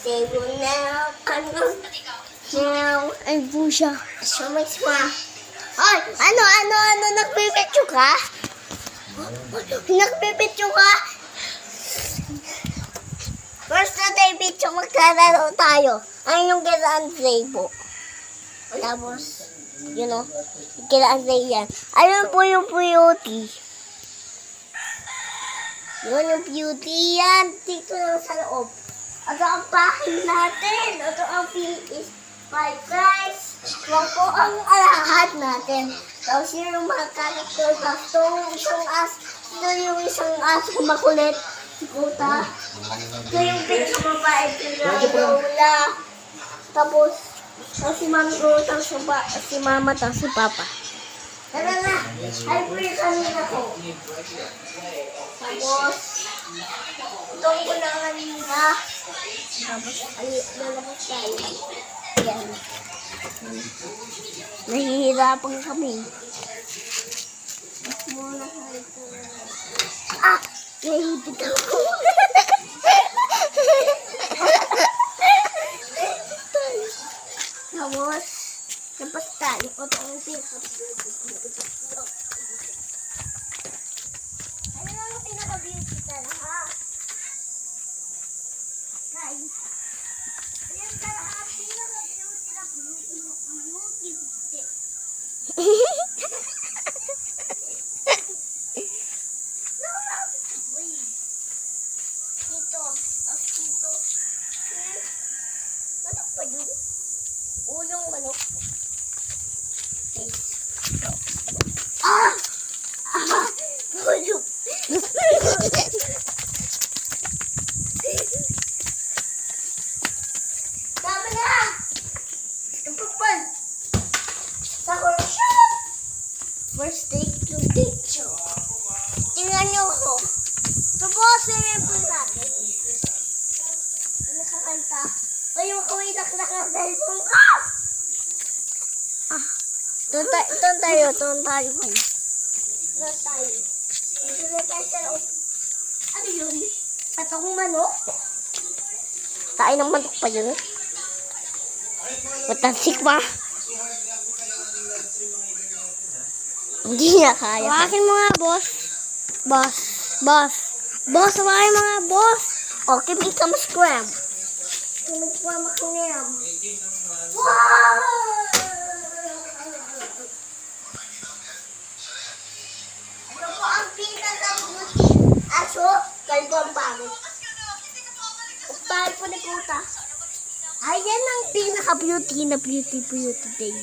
table now. Now. Ay, busya. So much more. Ay, ano, nagpipicture ka? Nagpipicture ka? First na tayo picture, magkalaro tayo. Ano yung kiraan table? Tapos, you know, kiraan tayo yan. Ayun po yung beauty. Yun yung beauty yan. Dito lang sa loob. Ito ang packing natin. Ito ang is 5 rice. Wag po ang alahat natin. Tapos yun yung mga character. Tapos ito yung isang aso makulit. Si Kuta. Ito yung pinakamabait na Lola. Tapos si Mami Kuta, si Mama, tapos si Papa. Tara na. Ay, pwede kanina ko. Tapos, itong ko na kanina. Tapos, lalabas tayo. Yan. Nahihirapan kami. Muna tayo. Ah! Nahihipit ako. Tapos, tapos tayo. O tayo ano na yung pinaka-beauty talaga? Guys, yan talaga pinaka-beauty na beauty. Dito, dito. Manok pa yun? Ulong manok. Ah! Ah! Ulong. Tama na! Tupagpan! Sakura siya! First take to picture. Tingnan niyo ko. Tubusin niyo po natin. Nakakanta. O yung kaway nakakasal ka! Ah! Doon tayo. Doon tayo. Dito na tayo sa loob. Ano yun? Patong manok? Tayo ng manok pa yun. Matansik ba? Hindi na kaya. Hawakin mo nga, boss. Boss, hawakin mo nga, boss. Okay, may scram. May scram ako ngayon. Wow! Ano po ang pinaka-beauty? Aso, kalbo ang pangit. Upal po ni Kuta. Ayan ang pinaka-beauty na beauty day.